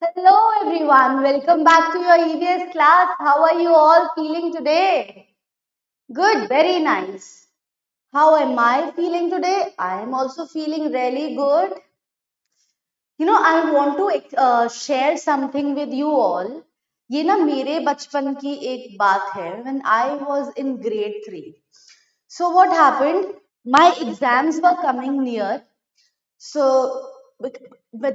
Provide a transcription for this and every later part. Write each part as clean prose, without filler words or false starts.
Hello everyone, welcome back to your EVS class. How are you all feeling today? Good, very nice. How am I feeling today? I am also feeling really good. I want to share something with you all. ये ना मेरे बचपन की एक बात है. When I was in grade 3. So what happened? My exams were coming near. सो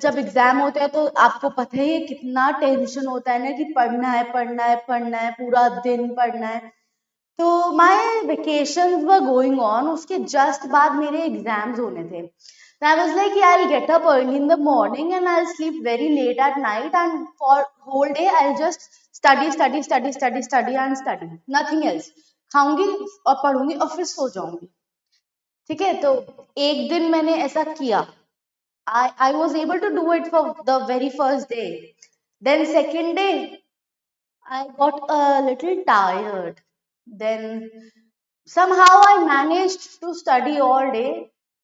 जब exam होता है तो आपको पता ही है कितना टेंशन होता है ना कि पढ़ना है पढ़ना है पढ़ना है पूरा दिन पढ़ना है. तो my vacations were going on, उसके जस्ट बाद मेरे एग्जाम्स होने थे. I was like I will get up early in the morning and I will sleep very late at night and for whole day I will just study study study study study and study, nothing else. खाऊंगी और पढ़ूंगी और फिर सो जाऊंगी. ठीक है, तो एक दिन मैंने ऐसा किया. I was able to do it for the very first day. Then second day, I got a little tired. Then somehow I managed to study all day.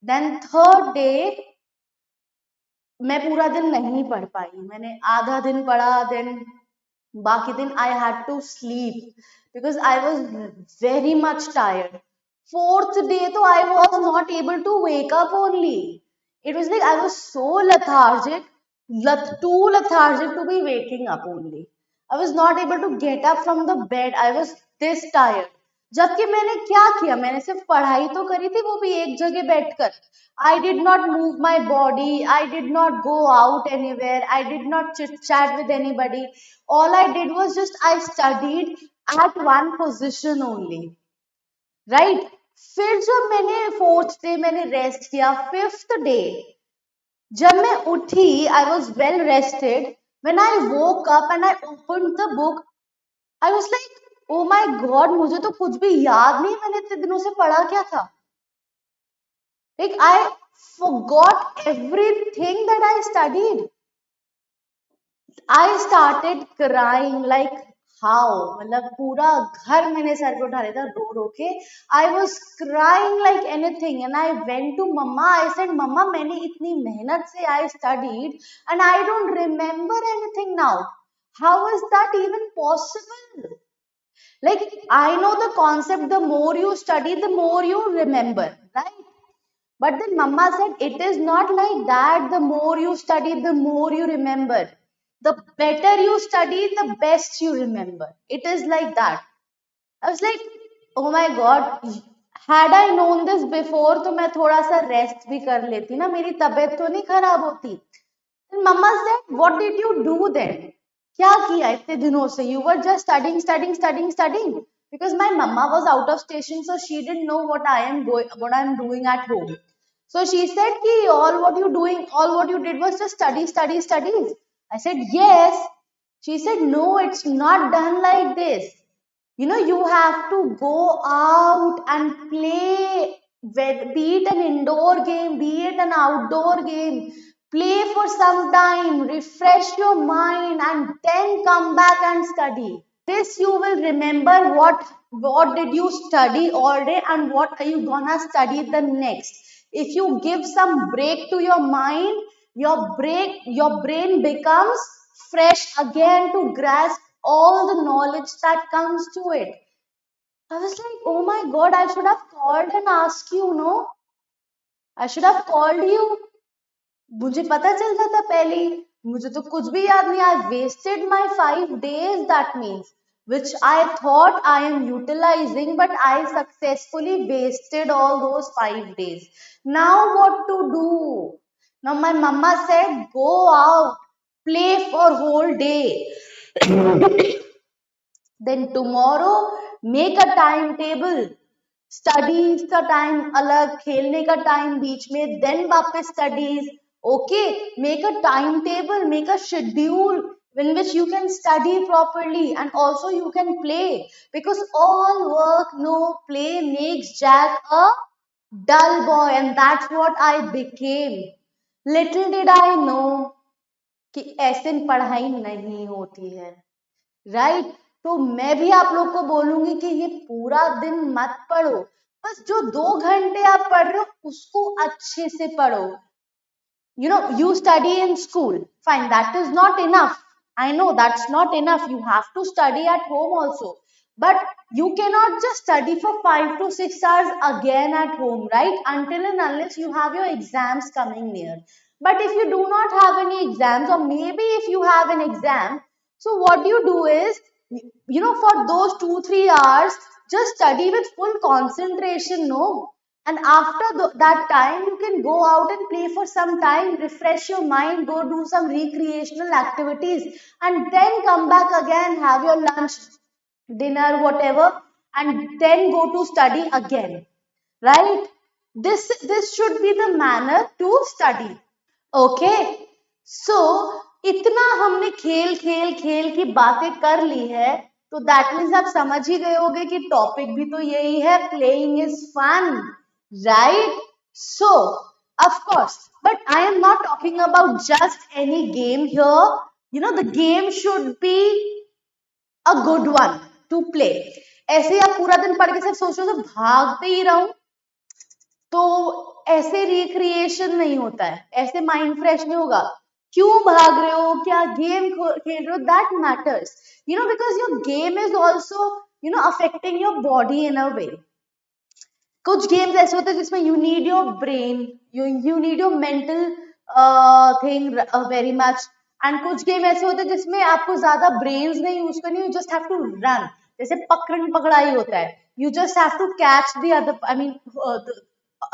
Then third day, मैं पूरा दिन नहीं पढ़ पाई. मैंने आधा दिन पढ़ा. Then बाकी दिन I had to sleep because I was very much tired. Fourth day, तो I was not able to wake up only. It was like I was so lethargic, too lethargic to be waking up only. I was not able to get up from the bed. I was this tired. जबकि मैंने क्या किया, मैंने सिर्फ पढ़ाई तो करी थी, वो भी एक जगह बैठकर. I did not move my body. I did not go out anywhere. I did not chit chat with anybody. All I did was just I studied at one position only. Right? फिर जब मैंने fourth day मैंने rest किया, fifth day जब मैं उठी, I was well rested. When I woke up and I open the book, I was like oh my God, मुझे तो कुछ भी याद नहीं मैंने इतने दिनों से पढ़ा क्या था. Like I forgot everything that I studied. I started crying like how, मतलब पूरा घर मैंने सर पे उठा लिया था रो रो के. I was crying like anything and I went to mama. I said mama, मैंने इतनी मेहनत से I studied and I don't remember anything now. How is that even possible? Like, I know the concept, the more you study the more you remember, right? But then mama said it is not like that. The more you study, the more you remember. The better you study, the best you remember. It is like that. I was like, oh my god, had I known this before, तो मैं थोड़ा सा rest भी कर लेती ना, मेरी तबीयत तो नहीं खराब होती. Then mama said, what did you do then? क्या किया इतने दिनों से? You were just studying, studying, studying, studying. Because my mama was out of station, so she didn't know what I am doing at home. So she said, "Ki all what you did was just study, study, studies." I said, "Yes." She said, "No, it's not done like this. You have to go out and play, be it an indoor game, be it an outdoor game. Play for some time, refresh your mind, and then come back and study. This you will remember what did you study all day and what are you gonna study the next. If you give some break to your mind, your brain becomes fresh again to grasp all the knowledge that comes to it." I was like, oh my god, I should have called and asked you, no? I should have called you. मुझे पता चल जाता पहले ही. मुझे तो कुछ भी याद नहीं. I wasted my 5 days, that means, which I thought I am utilizing, but I successfully wasted all those 5 days. Now what to do? Now my mama said, go out, play for whole day. Then tomorrow make a timetable. Studies का time अलग, खेलने का time बीच में, then वापस studies. Okay, make a time table, make a schedule in which you can study properly and also you can play, because all work no play makes Jack a dull boy, and that's what I became. Little did I know कि ऐसे पढ़ाई नहीं होती है. Right? तो मैं भी आप लोग को बोलूंगी कि ये पूरा दिन मत पढ़ो. बस जो 2 घंटे आप पढ़ रहे हो उसको अच्छे से पढ़ो. You study in school, fine, that is not enough. I know that's not enough, you have to study at home also, but you cannot just study for 5 to 6 hours again at home, right, until and unless you have your exams coming near. But if you do not have any exams, or maybe if you have an exam, so what you do is, for those 2 3 hours, just study with full concentration, no. And after that time, you can go out and play for some time, refresh your mind, go do some recreational activities, and then come back again, have your lunch, dinner, whatever, and then go to study again. Right? This should be the manner to study. Okay, so इतना हमने खेल खेल खेल की बातें कर ली है, तो दैट मीन्स आप समझ ही गए होंगे कि टॉपिक भी तो यही है, playing is fun, right? So of course, but I am not talking about just any game here. The game should be a good one to play. ऐसे आप पूरा दिन पढ़ के सिर्फ सोच रहे हो तो भागते ही रहो, तो ऐसे रिक्रिएशन नहीं होता है, ऐसे माइंड फ्रेश नहीं होगा। क्यों भाग रहे हो, क्या गेम खेल रहे हो, that matters, because your game is also affecting your body in a way. कुछ गेम्स ऐसे होते हैं जिसमें you need your brain, you need your mental thing very much, and कुछ गेम ऐसे होते हैं जिसमें आपको ज्यादा ब्रेन्स नहीं यूज करनी, you just have to run, जैसे पकड़न पकड़ाई होता है, you just have to catch the other, I mean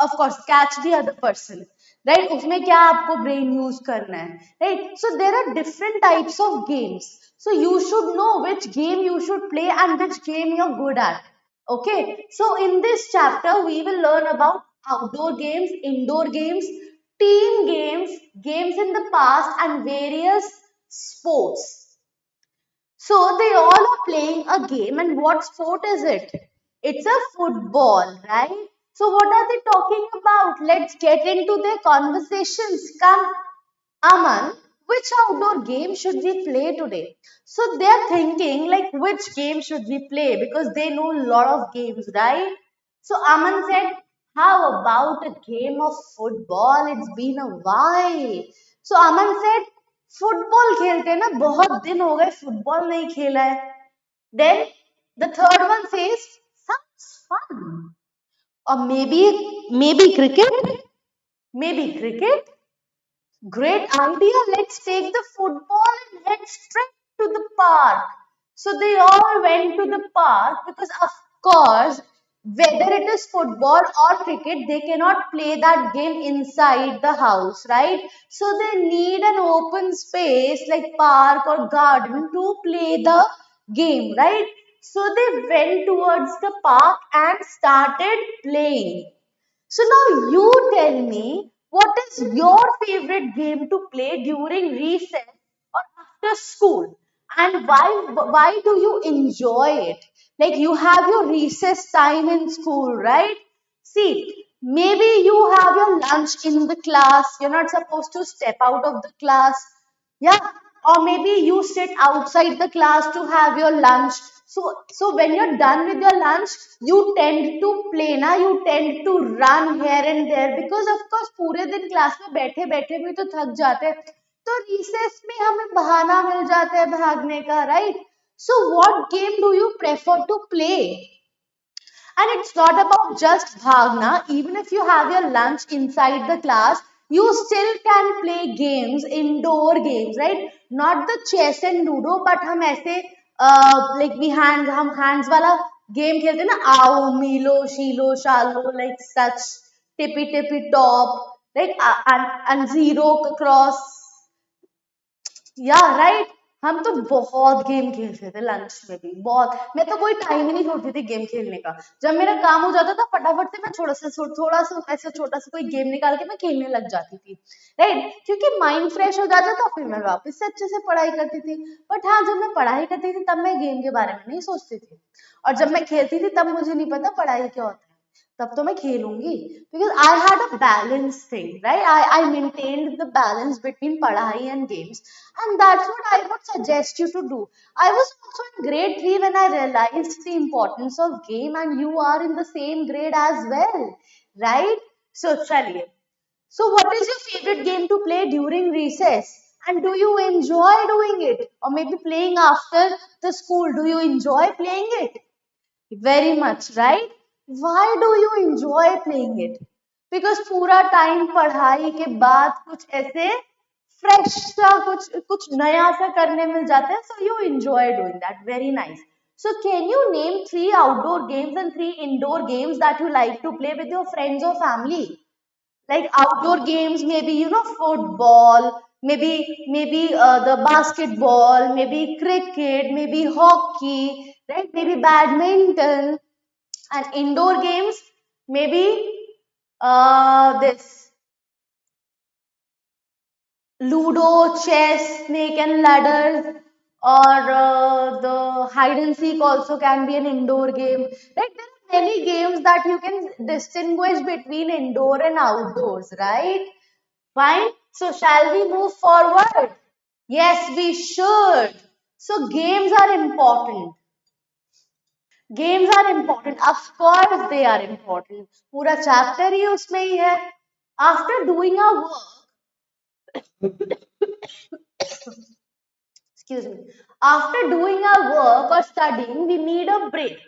of course catch the other person, right? उसमें क्या आपको ब्रेन यूज करना है, right? So there are different types of games, so you should know which game you should play and which game you're good at. Okay, so in this chapter we will learn about outdoor games, indoor games, team games, games in the past, and various sports. So they all are playing a game, and what sport is it? It's a football, right? So what are they talking about? Let's get into their conversations. Come, Aman, which outdoor game should we play today? So they're thinking like which game should we play, because they know a lot of games, right? So Aman said, how about a game of football? It's been a while. So Aman said, football खेलते हैं ना, बहुत दिन हो गए football नहीं खेला है. Then the third one says, sounds fun. Or maybe cricket. Great idea. Let's take the football and head straight to the park. So they all went to the park because, of course, whether it is football or cricket, they cannot play that game inside the house, right? So they need an open space like park or garden to play the game, right? So they went towards the park and started playing. So now you tell me, what is your favorite game to play during recess or after school, and why do you enjoy it? Like, you have your recess time in school, right? See, maybe you have your lunch in the class. You're not supposed to step out of the class. Yeah, or maybe you sit outside the class to have your lunch. So when you're done with your lunch, you tend to play ना, you tend to run here and there, because of course पूरे दिन class में बैठे बैठे भी तो थक जाते हैं, तो रिसेस में हमें बहाना मिल जाता है भागने का, right? So what game do you prefer to play? And it's not about just bhagna. Even if you have your lunch inside the class, you still can play games, indoor games, right? Not the chess and ludo, but हम ऐसे like हम hands वाला game खेलते हैं ना, आओ मीलो शीलो शालो, like such, tippy top, like and zero cross, या राइट? हम तो बहुत गेम खेलते थे लंच में भी, बहुत। मैं तो कोई टाइम ही नहीं छोड़ती थी गेम खेलने का। जब मेरा काम हो जाता था फटाफट से मैं थोड़ा सा ऐसा छोटा सा कोई गेम निकाल के मैं खेलने लग जाती थी, राइट? क्योंकि माइंड फ्रेश हो जाता था, फिर मैं वापस से अच्छे से पढ़ाई करती थी। बट हाँ, जब मैं पढ़ाई करती थी तब मैं गेम के बारे में नहीं सोचती थी, और जब मैं खेलती थी तब मुझे नहीं पता पढ़ाई क्या होता है, तब तो मैं खेलूंगी, because I had a balance thing, right? I maintained the balance between padhai and games, and that's what I would suggest you to do. I was also in grade 3 when I realized the importance of game, and you are in the same grade as well, right? So chaliye, So what is your favorite game to play during recess? And do you enjoy doing it? Or maybe playing after the school, do you enjoy playing it? Very much, right? Why do you enjoy playing it? Because पूरा time पढ़ाई के बाद कुछ ऐसे fresh सा कुछ कुछ नया सा करने मिल जाता है, so you enjoy doing that. Very nice. So can you name three outdoor games and three indoor games that you like to play with your friends or family? Like outdoor games, maybe football, maybe the basketball, maybe cricket, maybe hockey, right? Maybe badminton. And indoor games, maybe this Ludo, chess, snake and ladders, or the hide and seek also can be an indoor game. Right? There are many games that you can distinguish between indoor and outdoors, right? Fine. So shall we move forward? Yes, we should. So games are important. Games are important. Of course they are important. पूरा chapter ही उसमें ही है. After doing our work, excuse me, after doing our work or studying, we need a break.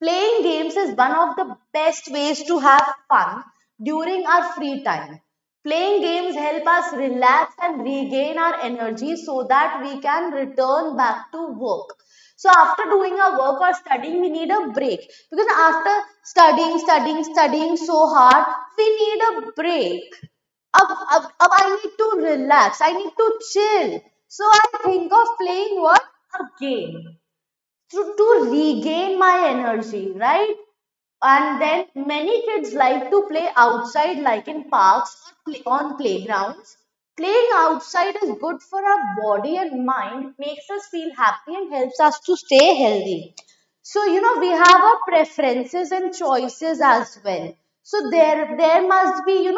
Playing games is one of the best ways to have fun during our free time. Playing games help us relax and regain our energy so that we can return back to work. So after doing our work or studying, we need a break because after studying so hard, we need a break. अब I need to relax. I need to chill. So I think of playing what? A game to regain my energy, right? And then many kids like to play outside, like in parks or on playgrounds. Playing outside is good for our body and mind, makes us feel happy and helps us to stay healthy. So, we have our preferences and choices as well. So there must be,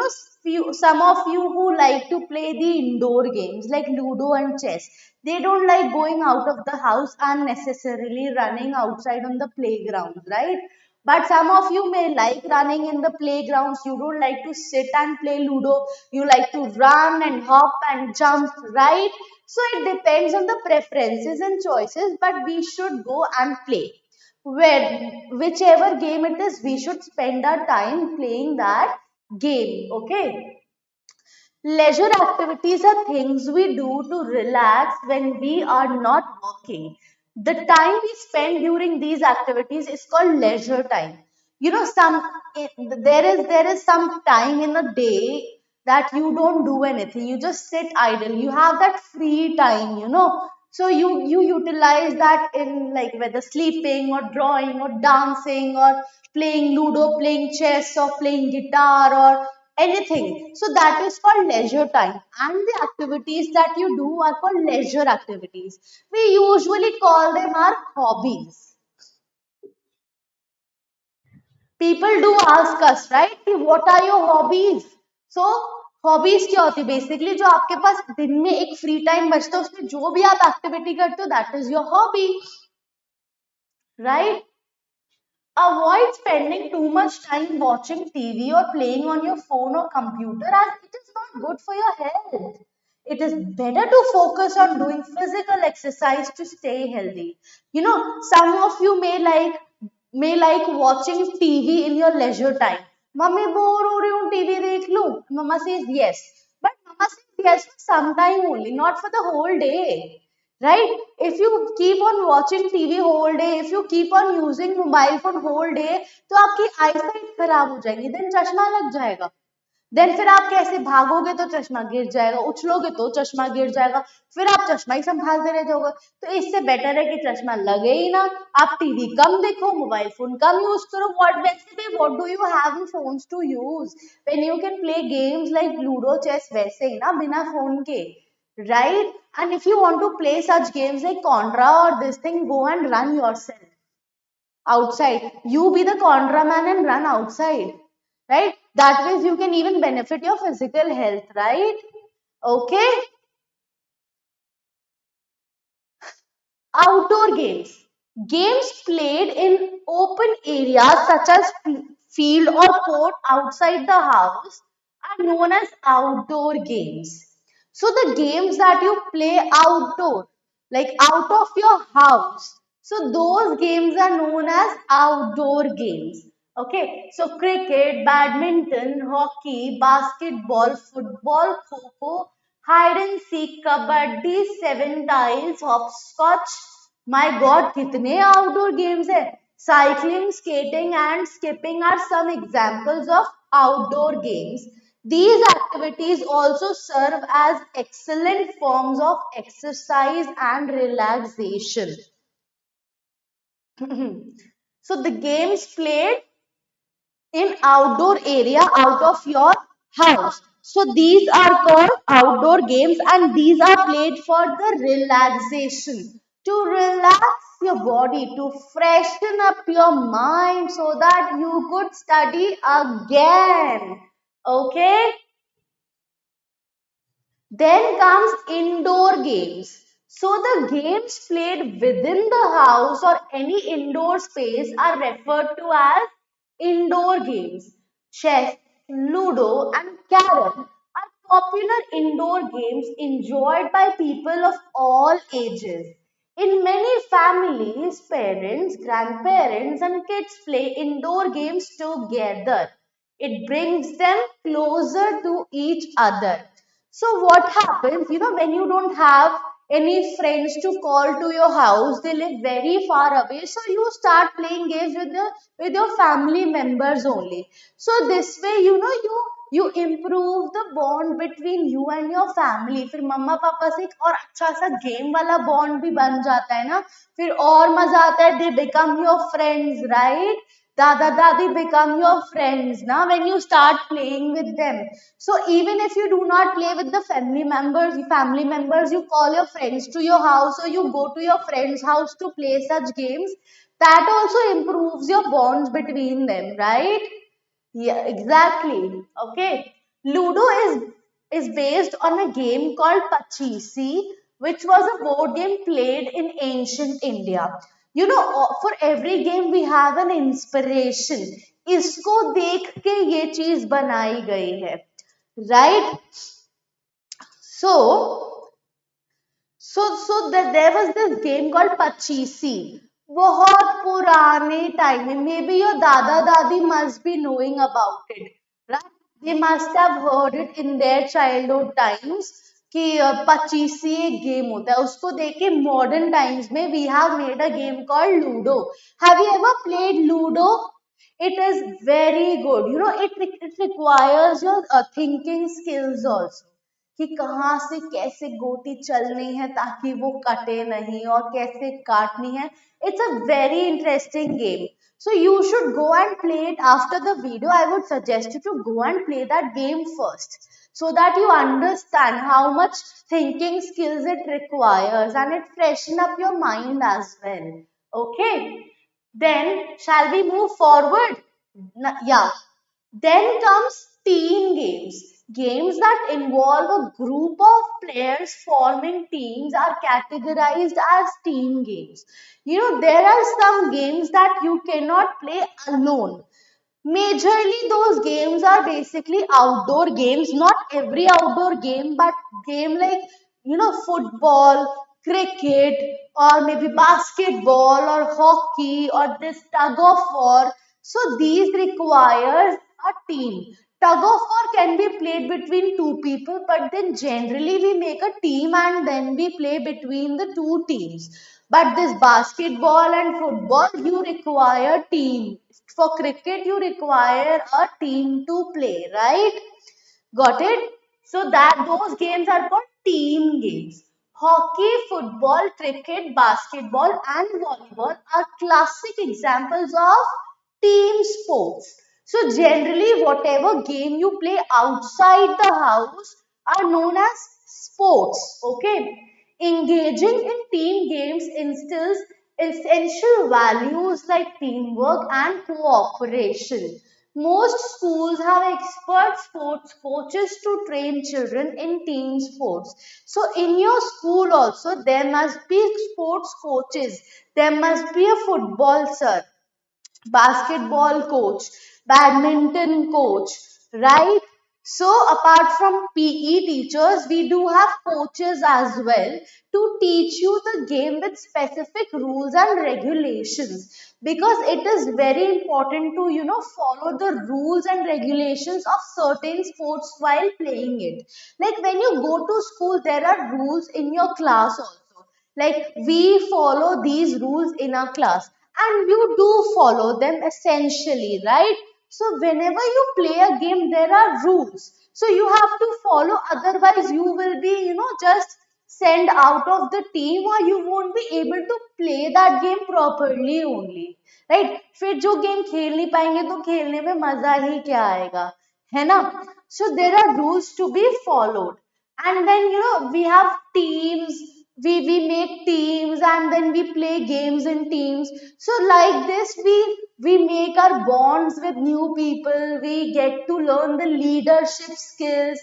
some of you who like to play the indoor games like Ludo and chess. They don't like going out of the house unnecessarily, running outside on the playgrounds, right? But some of you may like running in the playgrounds. You don't like to sit and play Ludo. You like to run and hop and jump, right? So it depends on the preferences and choices, but we should go and play. Where, whichever game it is, we should spend our time playing that game, okay? Leisure activities are things we do to relax when we are not working. The time we spend during these activities is called leisure time. There is some time in a day that you don't do anything. You just sit idle. You have that free time. So you utilize that in like whether sleeping or drawing or dancing or playing Ludo, playing chess or playing guitar or anything. So that is called leisure time. And the activities that you do are called leisure activities. We usually call them our hobbies. People do ask us, right? कि what are your hobbies? So hobbies क्या होती है? Basically जो आपके पास दिन में एक free time बचता है उसमें जो भी आप activity करते हो that is your hobby, right? Avoid spending too much time watching TV or playing on your phone or computer as it is not good for your health. It is better to focus on doing physical exercise to stay healthy. Some of you may like watching TV in your leisure time. Mummy bore हो रही हूँ TV देख लूँ. Mama says yes. But Mama says yes for some time only, not for the whole day. Right? If you keep on watching TV whole day, if you keep on using mobile phone whole day, तो आपकी eyesight खराब हो जाएगी, then चश्मा लग जाएगा. Then फिर आप कैसे भागोगे तो चश्मा गिर जाएगा, उछलोगे तो चश्मा गिर जाएगा, फिर आप चश्मा ही संभालते रह जाओगे. तो इससे बेटर है कि चश्मा लगे ही ना, आप टीवी कम देखो, मोबाइल फोन कम यूज करो. What do you have in phones to use when you can play games like ludo chess वैसे ही ना बिना फोन के, right? And if you want to play such games like Contra or this thing, go and run yourself outside. You be the Contra man and run outside, right? That way you can even benefit your physical health, right? Okay. Outdoor games. Games played in open areas such as field or court outside the house are known as outdoor games. So the games that you play outdoor, like out of your house, so those games are known as outdoor games. Okay, so cricket, badminton, hockey, basketball, football, kho hide and seek, kabaddi, seven tiles, hopscotch. My God, कितने outdoor games है. Cycling, skating, and skipping are some examples of outdoor games. These activities also serve as excellent forms of exercise and relaxation. So the games played in outdoor area out of your house. So these are called outdoor games and these are played for the relaxation. To relax your body, to freshen up your mind so that you could study again. Okay? Then comes indoor games. So the games played within the house or any indoor space are referred to as indoor games. Chess, Ludo and Carrom are popular indoor games enjoyed by people of all ages. In many families, parents, grandparents and kids play indoor games together. It brings them closer to each other. So what happens, when you don't have any friends to call to your house, they live very far away, so you start playing games with your family members only. So this way, you improve the bond between you and your family. फिर मम्मा पापा से एक और अच्छा सा game वाला bond भी बन जाता है ना, फिर और मजा आता है. They become your friends, right? Dada Dadi become your friends now when you start playing with them. So even if you do not play with the family members, you call your friends to your house or you go to your friend's house to play such games. That also improves your bonds between them, right? Yeah, exactly. Okay. Ludo is based on a game called Pachisi, which was a board game played in ancient India. For every game we have an inspiration. इसको देख के ये चीज बनाई गई है, right? So there was this game called Pachisi. बहुत पुराने टाइम में, मे बी योर दादा दादी must be knowing about it, right? They must have heard it in their childhood times कि पचीसी एक गेम होता है. उसको देख के मॉडर्न टाइम्स में we have made a game called ludo. Have you ever played ludo? It is very good. It requires your thinking skills also. कि कहाँ से कैसे गोटी चलनी है ताकि वो कटे नहीं और कैसे काटनी है. It's a very interesting game. So you should go and play it after the video. I would suggest you to go and play that game first so that you understand how much thinking skills it requires and it freshen up your mind as well. Okay. Then shall we move forward? Yeah. Then comes team games. Games that involve a group of players forming teams are categorized as team games. There are some games that you cannot play alone. Majorly, those games are basically outdoor games. Not every outdoor game, but game like football, cricket, or maybe basketball or hockey or this tug of war. So these requires a team. Tug of war can be played between two people, but then generally we make a team and then we play between the two teams. But this basketball and football, you require team. For cricket, you require a team to play, right? Got it? So that those games are called team games. Hockey, football, cricket, basketball, and volleyball are classic examples of team sports. So generally, whatever game you play outside the house are known as sports. Okay. Engaging in team games instills essential values like teamwork and cooperation. Most schools have expert sports coaches to train children in team sports. So in your school also there must be sports coaches. There must be a football sir, basketball coach, badminton coach, right? So apart from PE teachers, we do have coaches as well to teach you the game with specific rules and regulations, because it is very important to follow the rules and regulations of certain sports while playing it. Like when you go to school, there are rules in your class also. Like we follow these rules in our class, and you do follow them essentially, right? So whenever you play a game, there are rules. So you have to follow, otherwise you will be, just sent out of the team, or you won't be able to play that game properly only. Right? फिर जो game खेल नहीं पाएंगे तो खेलने में मजा ही क्या आएगा, है ना? So there are rules to be followed. And then we have teams, we make teams, and then we play games in teams. So like this, we make our bonds with new people, we get to learn the leadership skills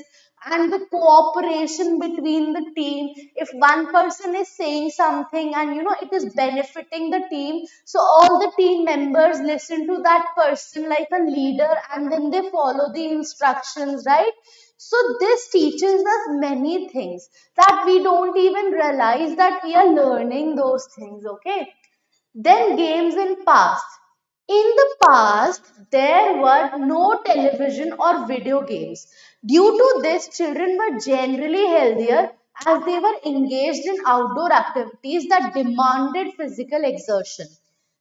and the cooperation between the team. If one person is saying something and it is benefiting the team, so all the team members listen to that person like a leader, and then they follow the instructions, right? So this teaches us many things that we don't even realize that we are learning those things, okay? Then games in past. In the past, there were no television or video games. Due to this, children were generally healthier as they were engaged in outdoor activities that demanded physical exertion.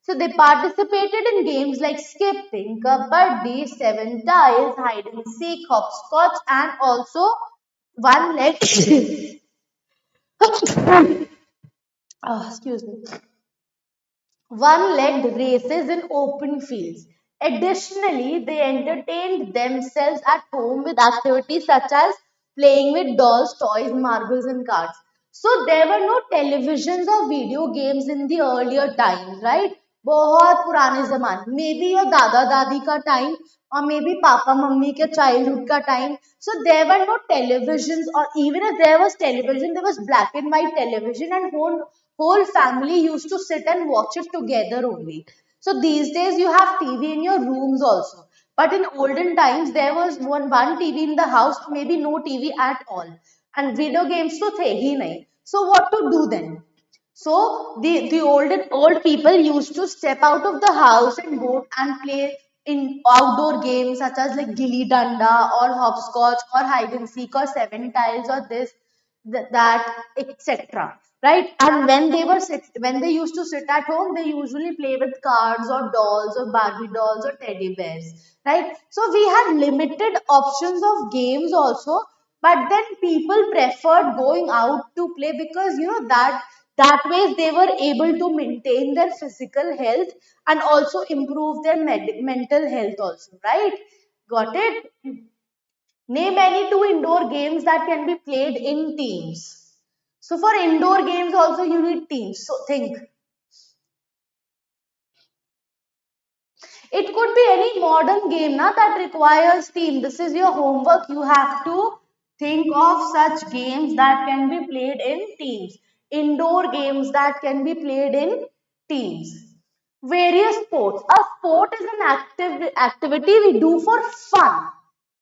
So they participated in games like skipping, kabaddi, seven tiles, hide and seek, hopscotch, and also one leg. Excuse me. One-legged races in open fields. Additionally, they entertained themselves at home with activities such as playing with dolls, toys, marbles, and cards. So there were no televisions or video games in the earlier times, right? बहुत पुराने जमाने, may be your दादा दादी का time और may be papa mummy के childhood का time. So there were no televisions, or even if there was television, there was black and white television, and whole family used to sit and watch it together only. So these days you have TV in your rooms also. But in olden times there was one TV in the house, or maybe no TV at all. And video games to the hi nahi. So what to do then? So the old people used to step out of the house and go and play in outdoor games such as like gilli danda or hopscotch or hide and seek or seven tiles or this, that, etc. Right? And when they used to sit at home, they usually play with cards or dolls or Barbie dolls or teddy bears. Right? So we had limited options of games also, but then people preferred going out to play because that way they were able to maintain their physical health and also improve their mental health also, right? Got it? Name any two indoor games that can be played in teams. So for indoor games also you need teams. So think. It could be any modern game na, that requires team. This is your homework. You have to think of such games that can be played in teams. Indoor games that can be played in teams. Various sports. A sport is an activity we do for fun,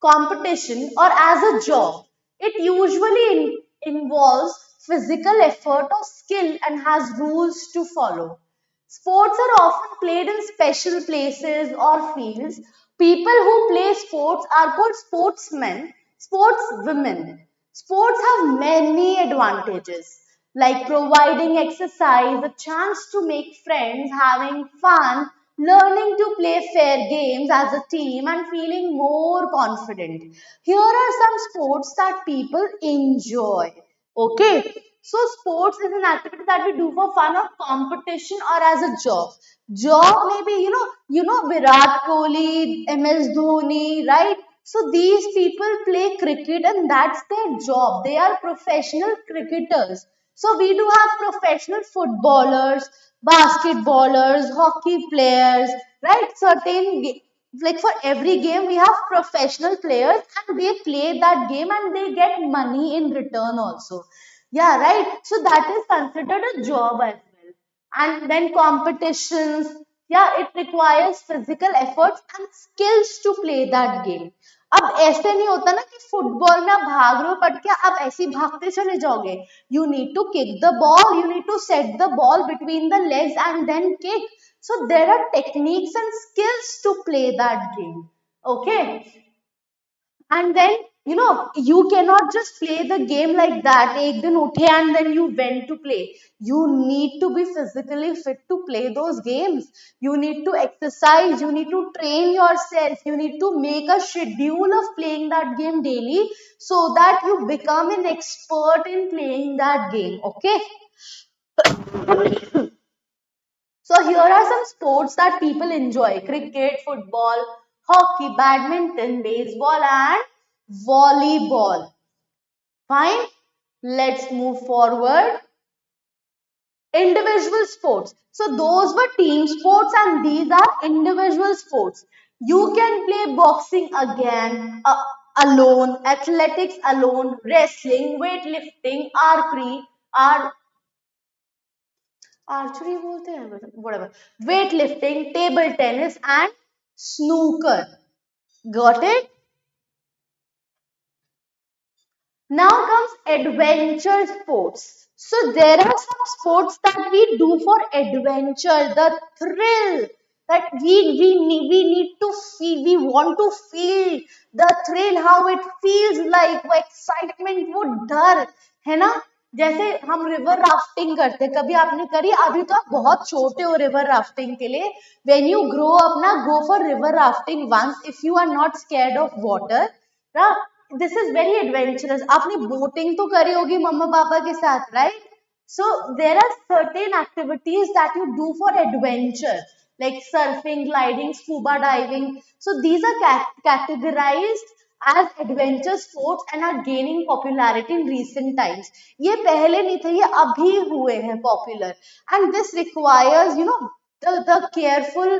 competition, or as a job. It usually involves physical effort or skill and has rules to follow. Sports are often played in special places or fields. People who play sports are called sportsmen, sportswomen. Sports have many advantages like providing exercise, a chance to make friends, having fun, learning to play fair games as a team, and feeling more confident. Here are some sports that people enjoy. Okay, so sports is an activity that we do for fun or competition or as a job. Job maybe Virat Kohli, MS Dhoni, right? So these people play cricket and that's their job. They are professional cricketers. So we do have professional footballers, basketballers, hockey players, right? Like for every game we have professional players and they play that game and they get money in return also. Yeah, right. So that is considered a job as well. And then competitions, yeah, it requires physical efforts and skills to play that game. अब ऐसे नहीं होता ना कि football में आप भाग रहे हो पट के आप ऐसे ही भागते चले जाओगे. You need to kick the ball, you need to set the ball between the legs and then kick. So there are techniques and skills to play that game. Okay. And then, you cannot just play the game like that. Ek din uthe and then you went to play. You need to be physically fit to play those games. You need to exercise, you need to train yourself, you need to make a schedule of playing that game daily so that you become an expert in playing that game. Okay. So here are some sports that people enjoy: cricket, football, hockey, badminton, baseball, and volleyball. Fine. Let's move forward. Individual sports. So those were team sports and these are individual sports. You can play boxing again, alone, athletics alone, wrestling, weightlifting, archery बोलते हैं, whatever, weightlifting, table tennis and snooker. Got it? Now comes adventure sports. So there are some sports that we do for adventure, the thrill that we need to feel, we want to feel the thrill, how it feels like, वो excitement, वो डर, है ना? जैसे हम river rafting करते, कभी आपने करी? अभी तो आप बहुत छोटे हो रिवर राफ्टिंग के लिए. When you grow up ना, go for river rafting once if you are not scared of water. ना, दिस इज वेरी एडवेंचरस. आपने बोटिंग तो करी होगी मम्मा पापा के साथ, right? So there are certain activities that you do for adventure like surfing, gliding, scuba diving. So these are categorized as adventure sports and are gaining popularity in recent times. ये पहले नहीं थे, ये अभी हुए हैं popular. And this requires, the careful,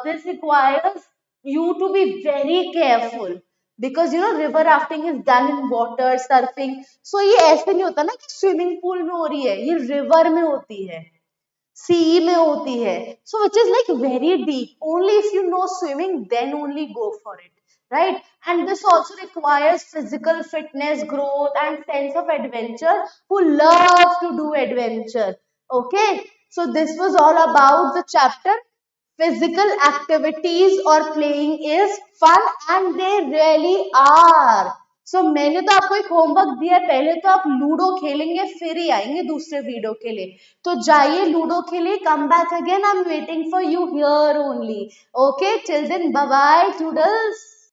this requires you to be very careful. Because river rafting is done in water, surfing. So ये ऐसे नहीं होता ना कि स्विमिंग पूल में हो रही है, ये रिवर में होती है, सी में होती है. So which is like very deep. Only if you know swimming then only go for it, right? And this also requires physical fitness, growth and sense of adventure, who love to do adventure. Okay, so this was all about the chapter. Physical activities or playing is fun and they really are. So मैंने तो आपको एक homework दिया है, पहले तो आप ludo खेलेंगे फिर ही आएंगे दूसरे वीडियो के लिए. तो जाइए लूडो खेलिए. Come back again. I am waiting for you here only. Okay, till then bye bye toodles.